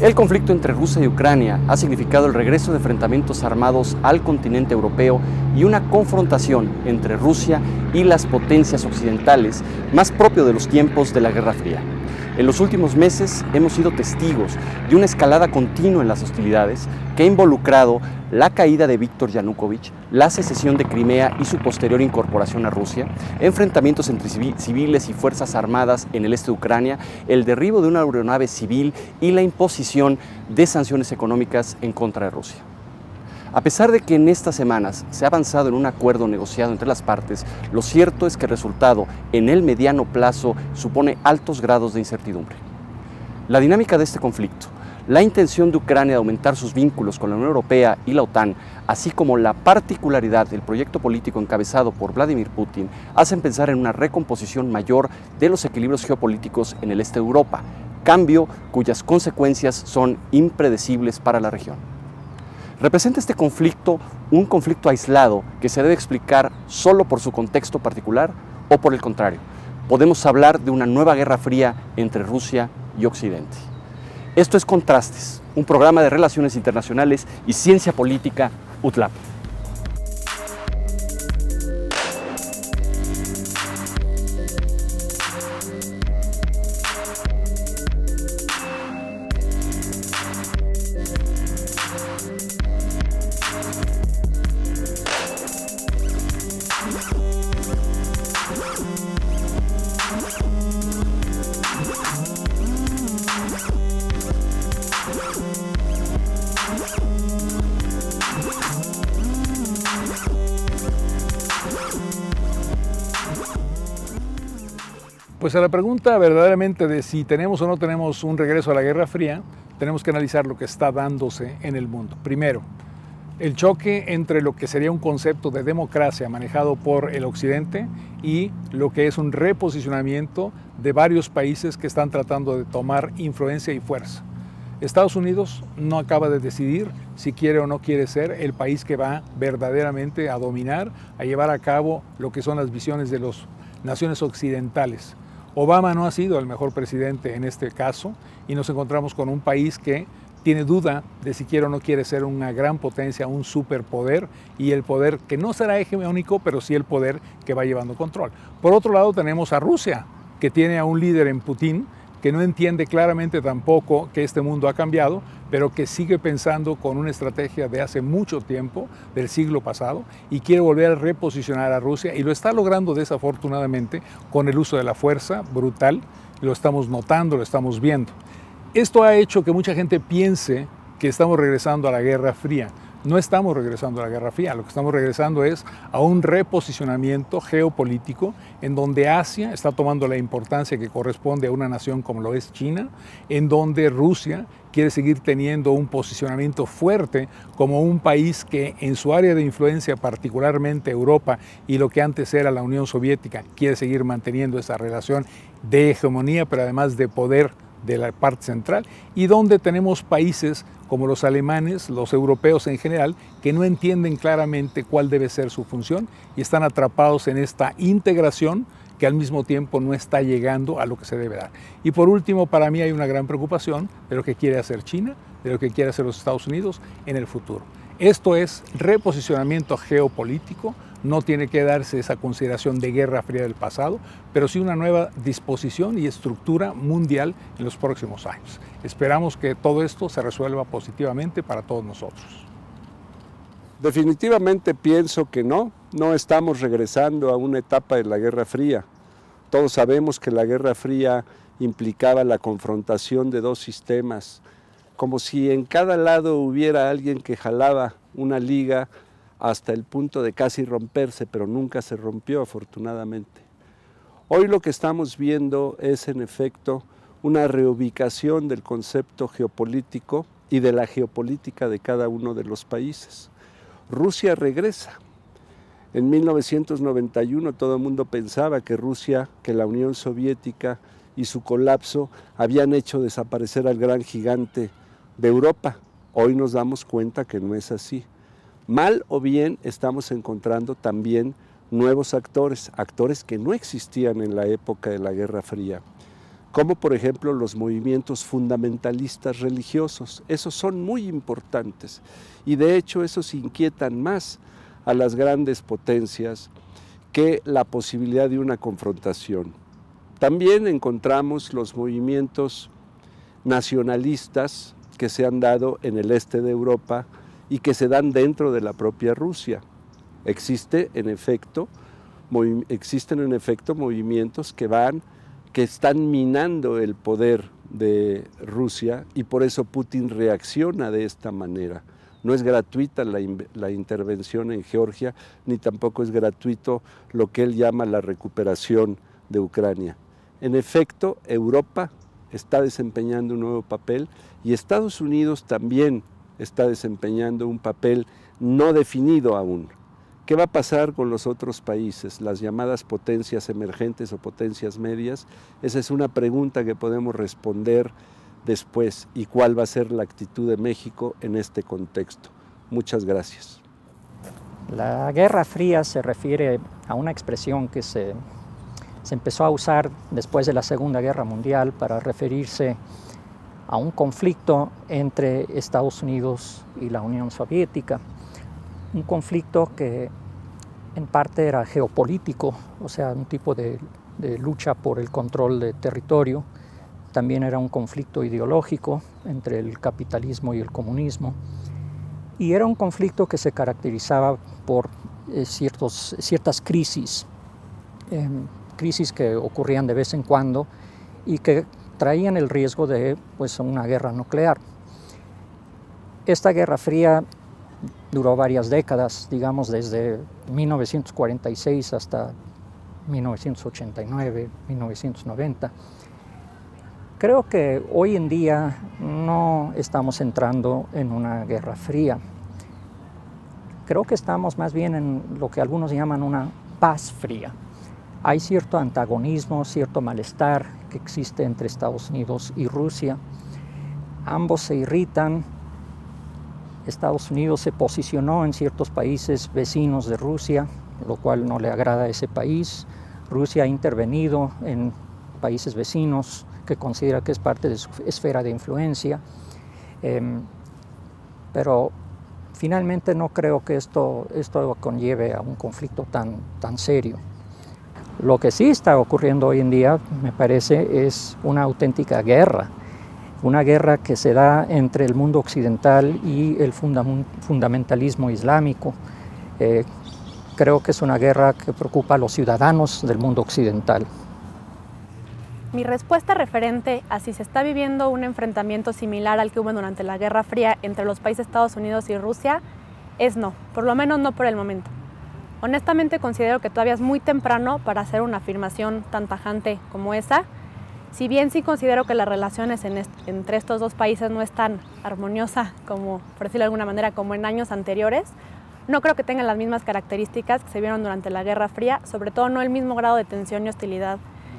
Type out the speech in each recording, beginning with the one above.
El conflicto entre Rusia y Ucrania ha significado el regreso de enfrentamientos armados al continente europeo y una confrontación entre Rusia y las potencias occidentales, más propio de los tiempos de la Guerra Fría. En los últimos meses hemos sido testigos de una escalada continua en las hostilidades que ha involucrado la caída de Víktor Yanukóvich, la secesión de Crimea y su posterior incorporación a Rusia, enfrentamientos entre civiles y fuerzas armadas en el este de Ucrania, el derribo de una aeronave civil y la imposición de sanciones económicas en contra de Rusia. A pesar de que en estas semanas se ha avanzado en un acuerdo negociado entre las partes, lo cierto es que el resultado en el mediano plazo supone altos grados de incertidumbre. La dinámica de este conflicto, la intención de Ucrania de aumentar sus vínculos con la Unión Europea y la OTAN, así como la particularidad del proyecto político encabezado por Vladimir Putin, hacen pensar en una recomposición mayor de los equilibrios geopolíticos en el este de Europa, cambio cuyas consecuencias son impredecibles para la región. ¿Representa este conflicto un conflicto aislado que se debe explicar solo por su contexto particular o por el contrario? Podemos hablar de una nueva guerra fría entre Rusia y Occidente. Esto es Contrastes, un programa de relaciones internacionales y ciencia política UTLAP. Pues a la pregunta verdaderamente de si tenemos o no tenemos un regreso a la Guerra Fría, tenemos que analizar lo que está dándose en el mundo. Primero, el choque entre lo que sería un concepto de democracia manejado por el Occidente y lo que es un reposicionamiento de varios países que están tratando de tomar influencia y fuerza. Estados Unidos no acaba de decidir si quiere o no quiere ser el país que va verdaderamente a dominar, a llevar a cabo lo que son las visiones de las naciones occidentales. Obama no ha sido el mejor presidente en este caso y nos encontramos con un país que tiene duda de si quiere o no quiere ser una gran potencia, un superpoder, y el poder que no será hegemónico, pero sí el poder que va llevando control. Por otro lado tenemos a Rusia, que tiene a un líder en Putin, que no entiende claramente tampoco que este mundo ha cambiado, pero que sigue pensando con una estrategia de hace mucho tiempo, del siglo pasado, y quiere volver a reposicionar a Rusia, y lo está logrando desafortunadamente con el uso de la fuerza brutal. Lo estamos notando, lo estamos viendo. Esto ha hecho que mucha gente piense que estamos regresando a la Guerra Fría. No estamos regresando a la Guerra Fría, lo que estamos regresando es a un reposicionamiento geopolítico en donde Asia está tomando la importancia que corresponde a una nación como lo es China, en donde Rusia quiere seguir teniendo un posicionamiento fuerte como un país que en su área de influencia, particularmente Europa y lo que antes era la Unión Soviética, quiere seguir manteniendo esa relación de hegemonía, pero además de poder de la parte central, y donde tenemos países como los alemanes, los europeos en general, que no entienden claramente cuál debe ser su función y están atrapados en esta integración que al mismo tiempo no está llegando a lo que se debe dar. Y por último, para mí hay una gran preocupación de lo que quiere hacer China, de lo que quiere hacer los Estados Unidos en el futuro. Esto es reposicionamiento geopolítico. No tiene que darse esa consideración de Guerra Fría del pasado, pero sí una nueva disposición y estructura mundial en los próximos años. Esperamos que todo esto se resuelva positivamente para todos nosotros. Definitivamente pienso que no estamos regresando a una etapa de la Guerra Fría. Todos sabemos que la Guerra Fría implicaba la confrontación de dos sistemas, como si en cada lado hubiera alguien que jalaba una liga hasta el punto de casi romperse, pero nunca se rompió, afortunadamente. Hoy lo que estamos viendo es, en efecto, una reubicación del concepto geopolítico y de la geopolítica de cada uno de los países. Rusia regresa. En 1991 todo el mundo pensaba que Rusia, que la Unión Soviética y su colapso habían hecho desaparecer al gran gigante de Europa. Hoy nos damos cuenta que no es así. Mal o bien estamos encontrando también nuevos actores que no existían en la época de la Guerra Fría. como por ejemplo los movimientos fundamentalistas religiosos. Esos son muy importantes y de hecho esos inquietan más a las grandes potencias que la posibilidad de una confrontación. También encontramos los movimientos nacionalistas que se han dado en el este de Europa y que se dan dentro de la propia Rusia. Existen en efecto movimientos que están minando el poder de Rusia y por eso Putin reacciona de esta manera. No es gratuita la intervención en Georgia, ni tampoco es gratuito lo que él llama la recuperación de Ucrania. En efecto, Europa está desempeñando un nuevo papel y Estados Unidos también está desempeñando un papel no definido aún. ¿Qué va a pasar con los otros países, las llamadas potencias emergentes o potencias medias? Esa es una pregunta que podemos responder después. ¿Y cuál va a ser la actitud de México en este contexto? Muchas gracias. La Guerra Fría se refiere a una expresión que se empezó a usar después de la Segunda Guerra Mundial para referirse a un conflicto entre Estados Unidos y la Unión Soviética. Un conflicto que en parte era geopolítico, o sea, un tipo de lucha por el control de territorio. También era un conflicto ideológico entre el capitalismo y el comunismo. Y era un conflicto que se caracterizaba por ciertas crisis, crisis que ocurrían de vez en cuando y que traían el riesgo de una guerra nuclear. Esta Guerra Fría duró varias décadas, digamos desde 1946 hasta 1989, 1990. Creo que hoy en día no estamos entrando en una Guerra Fría. Creo que estamos más bien en lo que algunos llaman una paz fría. Hay cierto antagonismo, cierto malestar que existe entre Estados Unidos y Rusia. Ambos se irritan. Estados Unidos se posicionó en ciertos países vecinos de Rusia, lo cual no le agrada a ese país. Rusia ha intervenido en países vecinos que considera que es parte de su esfera de influencia. Pero finalmente no creo que esto conlleve a un conflicto tan serio. Lo que sí está ocurriendo hoy en día, me parece, es una auténtica guerra. Una guerra que se da entre el mundo occidental y el fundamentalismo islámico. Creo que es una guerra que preocupa a los ciudadanos del mundo occidental. Mi respuesta referente a si se está viviendo un enfrentamiento similar al que hubo durante la Guerra Fría entre los países Estados Unidos y Rusia es no, por lo menos no por el momento. Honestamente considero que todavía es muy temprano para hacer una afirmación tan tajante como esa. Si bien sí considero que las relaciones entre estos dos países no es tan armoniosa como, por decirlo de alguna manera, como en años anteriores, no creo que tengan las mismas características que se vieron durante la Guerra Fría, sobre todo no el mismo grado de tensión y hostilidad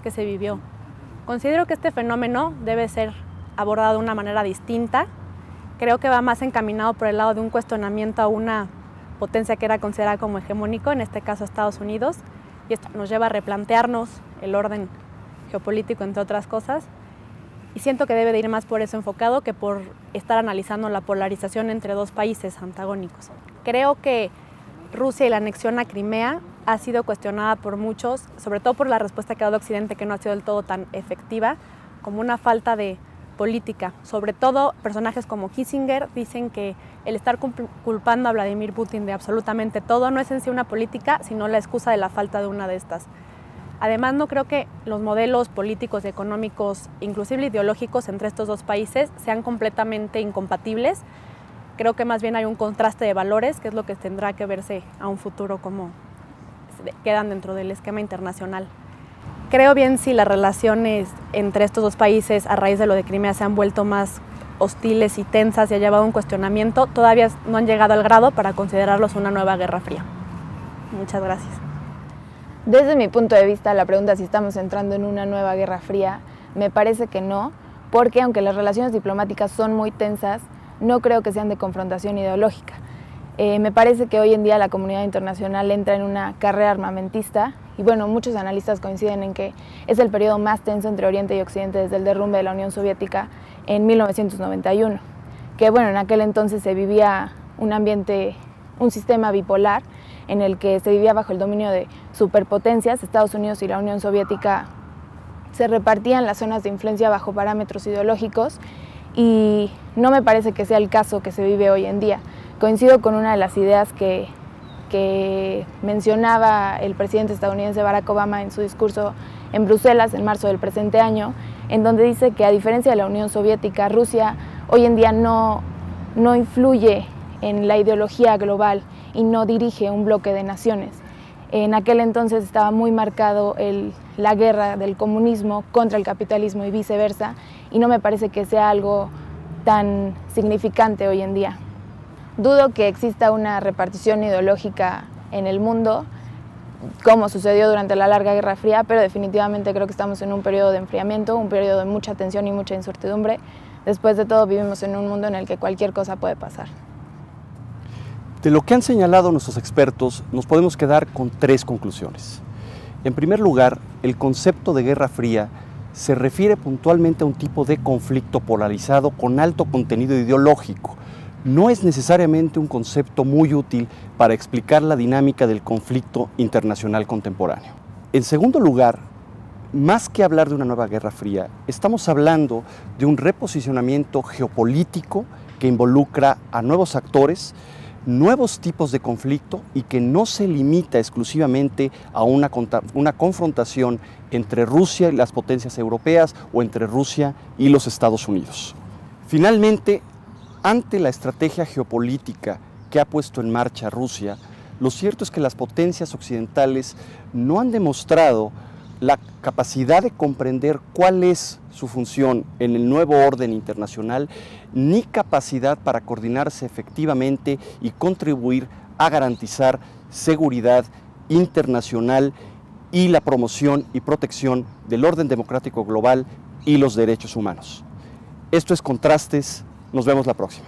que se vivió. Considero que este fenómeno debe ser abordado de una manera distinta. Creo que va más encaminado por el lado de un cuestionamiento a una potencia que era considerada como hegemónico, en este caso Estados Unidos, y esto nos lleva a replantearnos el orden geopolítico, entre otras cosas, y siento que debe de ir más por eso enfocado que por estar analizando la polarización entre dos países antagónicos. Creo que Rusia y la anexión a Crimea ha sido cuestionada por muchos, sobre todo por la respuesta que ha dado Occidente, que no ha sido del todo tan efectiva, como una falta de política. Sobre todo, personajes como Kissinger dicen que el estar culpando a Vladimir Putin de absolutamente todo no es en sí una política, sino la excusa de la falta de una de estas. Además, no creo que los modelos políticos y económicos, inclusive ideológicos, entre estos dos países sean completamente incompatibles. Creo que más bien hay un contraste de valores, que es lo que tendrá que verse a un futuro como quedan dentro del esquema internacional. Creo bien si las relaciones entre estos dos países a raíz de lo de Crimea se han vuelto más hostiles y tensas y ha llevado a un cuestionamiento, todavía no han llegado al grado para considerarlos una nueva Guerra Fría. Muchas gracias. Desde mi punto de vista, la pregunta si estamos entrando en una nueva Guerra Fría, me parece que no, porque aunque las relaciones diplomáticas son muy tensas, no creo que sean de confrontación ideológica. Me parece que hoy en día la comunidad internacional entra en una carrera armamentista y bueno, muchos analistas coinciden en que es el periodo más tenso entre Oriente y Occidente desde el derrumbe de la Unión Soviética en 1991, que bueno, en aquel entonces se vivía un sistema bipolar en el que se vivía bajo el dominio de superpotencias. Estados Unidos y la Unión Soviética se repartían las zonas de influencia bajo parámetros ideológicos y no me parece que sea el caso que se vive hoy en día. Coincido con una de las ideas que mencionaba el presidente estadounidense Barack Obama en su discurso en Bruselas en marzo del presente año, en donde dice que a diferencia de la Unión Soviética, Rusia hoy en día no influye en la ideología global y no dirige un bloque de naciones. En aquel entonces estaba muy marcado la guerra del comunismo contra el capitalismo y viceversa, y no me parece que sea algo tan significante hoy en día. Dudo que exista una repartición ideológica en el mundo, como sucedió durante la larga Guerra Fría, pero definitivamente creo que estamos en un periodo de enfriamiento, un periodo de mucha tensión y mucha incertidumbre. Después de todo, vivimos en un mundo en el que cualquier cosa puede pasar. De lo que han señalado nuestros expertos, nos podemos quedar con 3 conclusiones. En primer lugar, el concepto de Guerra Fría se refiere puntualmente a un tipo de conflicto polarizado con alto contenido ideológico. No es necesariamente un concepto muy útil para explicar la dinámica del conflicto internacional contemporáneo. En segundo lugar, más que hablar de una nueva Guerra Fría, estamos hablando de un reposicionamiento geopolítico que involucra a nuevos actores, nuevos tipos de conflicto y que no se limita exclusivamente a una confrontación entre Rusia y las potencias europeas o entre Rusia y los Estados Unidos. Finalmente, ante la estrategia geopolítica que ha puesto en marcha Rusia, lo cierto es que las potencias occidentales no han demostrado la capacidad de comprender cuál es su función en el nuevo orden internacional, ni capacidad para coordinarse efectivamente y contribuir a garantizar seguridad internacional y la promoción y protección del orden democrático global y los derechos humanos. Esto es Contrastes. Nos vemos la próxima.